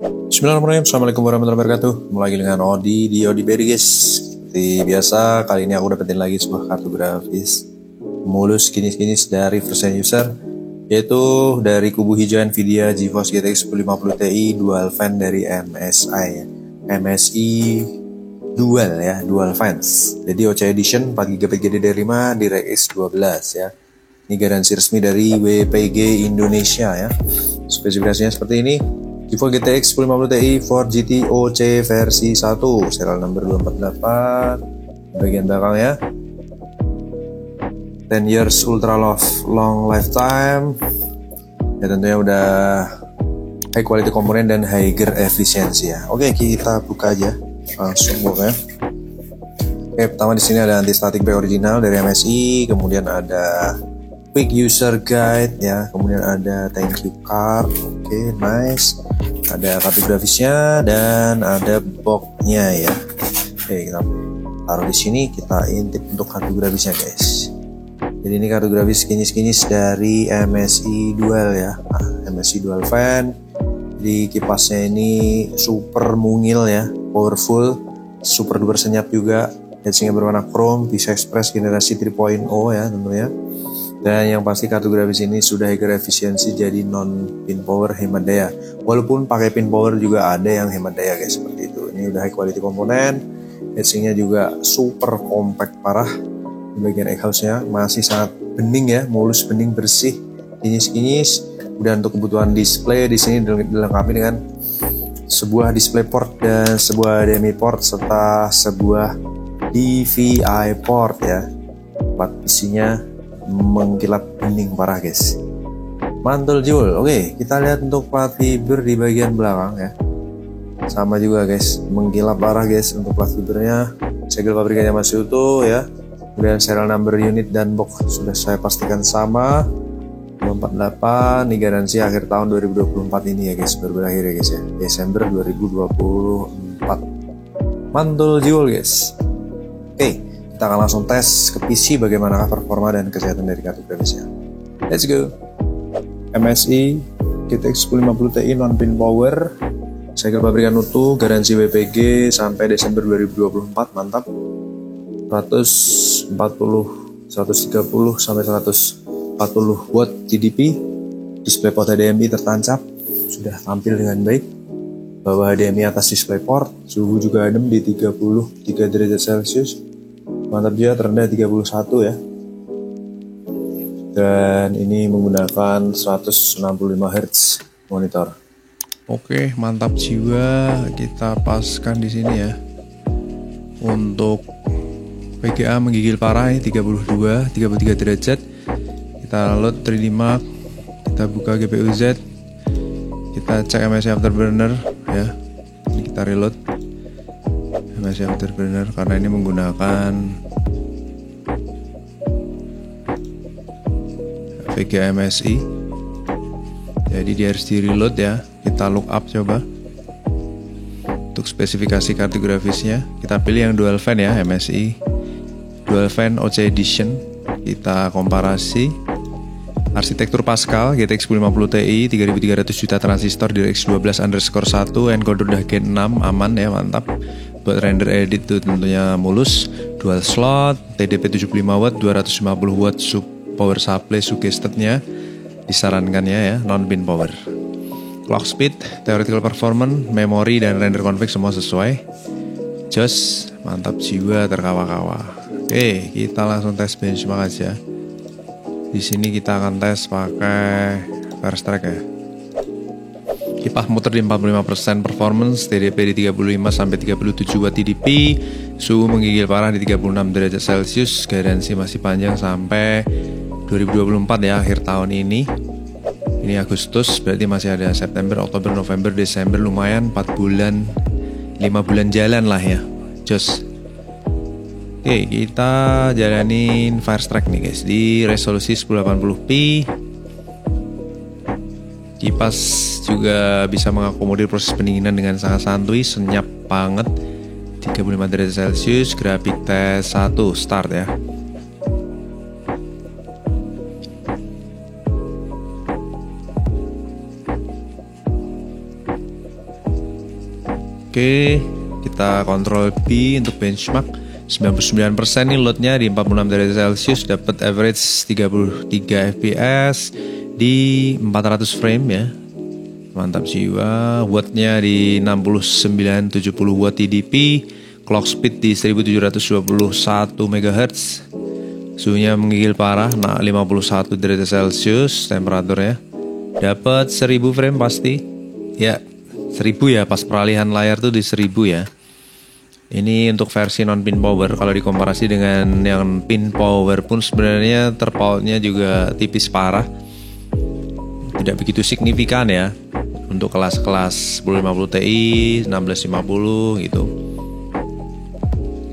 Bismillahirrahmanirrahim. Assalamualaikum warahmatullahi wabarakatuh. Mulai lagi dengan Odi di Odi Berry guys. Seperti biasa, kali ini aku dapetin lagi sebuah kartu grafis mulus kinis-kinis dari first hand user, yaitu dari kubu hijau Nvidia GeForce GTX 1050 Ti dual fan dari MSI dual ya, dual fans. Jadi OC edition 4GB GDDR5 DirectX 12 ya. Ini garansi resmi dari WPG Indonesia ya. Spesifikasinya seperti ini. GeForce GTX 1050 Ti for GT OC versi 1, serial number 248, bagian belakang ya. 10 years ultra long lifetime. Ya tentunya udah high quality komponen dan higher efisiensi ya. Oke, kita buka aja langsung buka ya. Oke, pertama di sini ada anti static back original dari MSI, kemudian ada quick user guide ya, kemudian ada thank you card. Oke, nice. Ada kartu grafisnya dan ada boxnya ya. Oke, kita taruh di sini, kita intip untuk kartu grafisnya guys. Jadi ini kartu grafis kinis-kinis dari MSI Dual ya. MSI Dual Fan. Jadi kipasnya ini super mungil ya, powerful, super duper senyap juga. Heatsinknya berwarna chrome, PCI Express generasi 3.0 ya tentunya. Dan yang pasti kartu grafis ini sudah higher efisiensi, jadi non pin power, hemat daya. Walaupun pakai pin power juga ada yang hemat daya guys, seperti itu. Ini udah high quality komponen. Heatsinknya juga super compact parah. Di bagian exhaustnya masih sangat bening ya, mulus, bening, bersih, kinis-kinis. Udah untuk kebutuhan display di sini dilengkapi dengan sebuah display port dan sebuah HDMI port serta sebuah DVI port ya. Plat besinya mengkilap bening parah guys. Mantul jul. Oke, kita lihat untuk plat fiber di bagian belakang ya. Sama juga guys, mengkilap parah guys untuk plat fibernya. Segel pabrikannya masih utuh ya. Kemudian serial number unit dan box sudah saya pastikan sama. 248, ini garansi akhir tahun 2024 ini ya guys, baru berakhir ya guys ya, Desember 2024. Mantul jul guys. Oke, kita akan langsung tes ke PC bagaimanakah performa dan kesehatan dari kartu grafisnya. Let's go. MSI GTX 1050 Ti non pin power, segel pabrikan utuh, garansi WPG sampai Desember 2024, mantap. 140, 130 sampai 140 watt TDP, display port HDMI tertancap, sudah tampil dengan baik. Bawah HDMI atas display port, suhu juga adem di 33 derajat Celcius. Mantap juga, terendah 31 ya. Dan ini menggunakan 165 Hz monitor. Oke, mantap jiwa. Kita paskan di sini ya. Untuk VGA menggigil parah 32, 33 derajat. Kita load 3D Mark. Kita buka GPU Z. Kita cek MSI Afterburner ya. Ini kita reload MSI Afterburner karena ini menggunakan VGA MSI. Jadi dia harus di reload ya. Kita look up coba. Untuk spesifikasi kartu grafisnya, kita pilih yang dual fan ya, MSI Dual Fan OC Edition. Kita komparasi. Arsitektur Pascal GTX 1050 Ti 3300 juta transistor DirectX 12_1, encoder udah Gen 6, aman ya, mantap. Buat render edit tuh tentunya mulus. Dual slot, TDP 75 watt, 250 watt power supply suggested-nya disarankannya ya, non pin power. Clock speed, theoretical performance, memori dan render config semua sesuai. Jos, mantap jiwa, terkawa-kawa. Oke, kita langsung tes benchmark aja. Di sini kita akan tes pakai Fast Track ya. Kipas muter di 45% performance, TDP di 35 sampai 37 watt TDP, suhu menggigil parah di 36 derajat Celcius, garansi masih panjang sampai 2024 ya, akhir tahun ini. Ini Agustus, berarti masih ada September, Oktober, November, Desember, lumayan 4 bulan, 5 bulan jalan lah ya. Jos. Oke, kita jalanin Fire Strike nih guys di resolusi 1080p. Kipas juga bisa mengakomodir proses pendinginan dengan sangat santuy, senyap banget. 35 derajat Celcius, grafik tes 1 start ya. Oke, kita Ctrl B untuk benchmark. 99% nih loadnya di 46 derajat Celcius, dapat average 33 fps di 400 frame ya. Mantap jiwa. Wattnya di 6970 watt TDP, clock speed di 1721 MHz. Suhunya menggigil parah, 51 derajat Celcius temperaturnya. Dapat 1000 frame pasti. Ya, 1000 ya, pas peralihan layar tuh di 1000 ya. Ini untuk versi non pin power. Kalau dikomparasi dengan yang pin power pun sebenarnya terpautnya juga tipis parah. Tidak begitu signifikan ya. Untuk kelas-kelas 1050 Ti, 1650 gitu.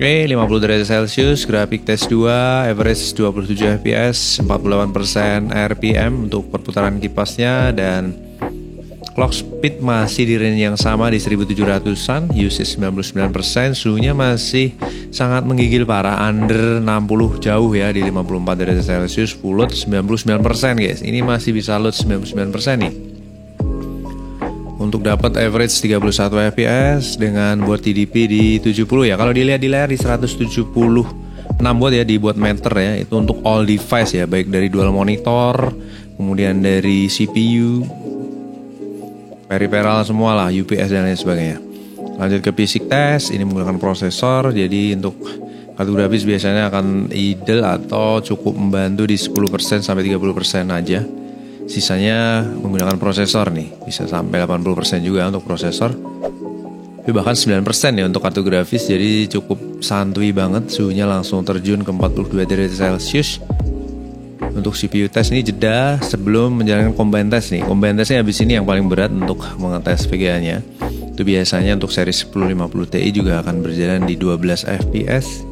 Oke, 50 derajat Celcius, grafik tes 2, average 27 fps, 48% RPM untuk perputaran kipasnya, dan clock speed masih di range yang sama di 1700-an, usage 99%, suhunya masih sangat menggigil parah, under 60 jauh ya di 54 derajat Celcius, full load 99% guys. Ini masih bisa load 99% nih. Untuk dapat average 31 fps dengan buat TDP di 70 ya. Kalau dilihat di layar di 176 watt ya, dibuat meter ya. Itu untuk all device ya, baik dari dual monitor, kemudian dari CPU, peripheral semua lah, UPS dan lain sebagainya. Lanjut ke basic test, ini menggunakan prosesor. Jadi untuk kartu grafis biasanya akan idle atau cukup membantu di 10% sampai 30% aja. Sisanya menggunakan prosesor nih, bisa sampai 80% juga untuk prosesor. Tapi bahkan 9% ya untuk kartu grafis, jadi cukup santuy banget. Suhunya langsung terjun ke 42 derajat Celcius. Untuk CPU test ini jeda sebelum menjalankan combine test nih. Combine testnya habis ini yang paling berat untuk mengetes VGA-nya. Itu biasanya untuk seri 1050 Ti juga akan berjalan di 12 fps,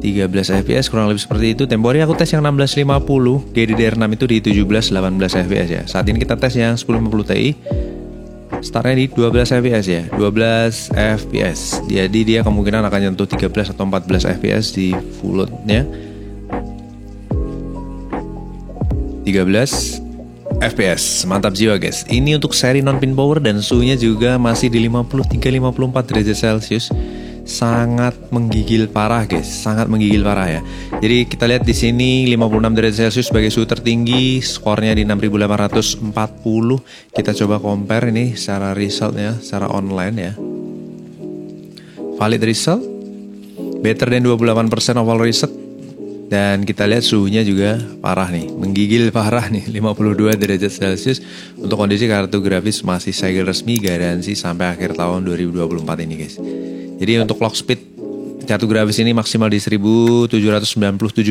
13 fps kurang lebih seperti itu. Tempo hari aku tes yang 1650, GDDR6 itu di 17-18 fps ya. Saat ini kita tes yang 1050 Ti, startnya di 12 fps ya, 12 fps. Jadi dia kemungkinan akan nyentuh 13 atau 14 fps di full load-nya. 13 fps, mantap jiwa guys. Ini untuk seri non pin power dan suhunya juga masih di 53-54 derajat Celcius. Sangat menggigil parah guys, sangat menggigil parah ya. Jadi kita lihat di sini 56 derajat Celcius sebagai suhu tertinggi, skornya di 6840. Kita coba compare ini secara resultnya, secara online ya. Valid result, better than 28% overall result. Dan kita lihat suhunya juga parah nih, menggigil parah nih, 52 derajat Celcius. Untuk kondisi kartu grafis masih segel resmi, garansi sampai akhir tahun 2024 ini guys. Jadi untuk clock speed kartu grafis ini maksimal di 1797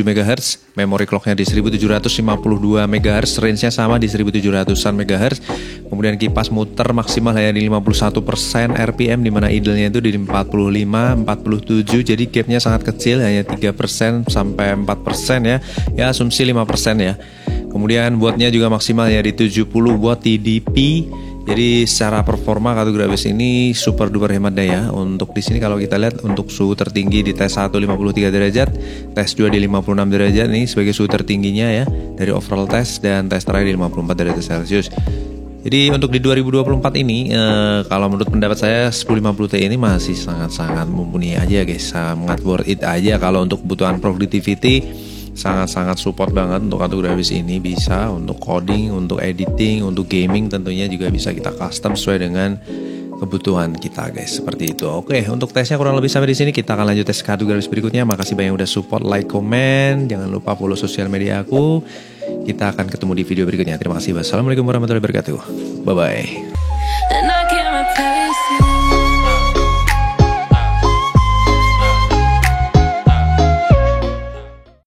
MHz, memory clocknya di 1752 MHz, range-nya sama di 1700-an MHz. Kemudian kipas muter maksimal hanya di 51% RPM, dimana idle-nya itu di 45-47, jadi gap-nya sangat kecil, hanya 3% sampai 4% ya. Ya asumsi 5% ya. Kemudian wattnya juga maksimal ya di 70 watt TDP. Jadi secara performa kartu grafis ini super duper hemat daya. Untuk di sini kalau kita lihat untuk suhu tertinggi di tes 1 53 derajat, tes 2 di 56 derajat nih sebagai suhu tertingginya ya dari overall test, dan tes terakhir di 54 derajat Celcius. Jadi untuk di 2024 ini kalau menurut pendapat saya 1050 Ti ini masih sangat-sangat mumpuni aja guys, sangat worth it aja kalau untuk kebutuhan productivity. Sangat-sangat support banget untuk kartu grafis ini, bisa untuk coding, untuk editing, untuk gaming tentunya juga bisa kita custom sesuai dengan kebutuhan kita guys, seperti itu. Oke, untuk tesnya kurang lebih sampai di sini. Kita akan lanjut tes kartu grafis berikutnya. Makasih banyak yang udah support, like, komen, jangan lupa follow sosial media aku. Kita akan ketemu di video berikutnya. Terima kasih. Wassalamualaikum warahmatullahi wabarakatuh. Bye bye.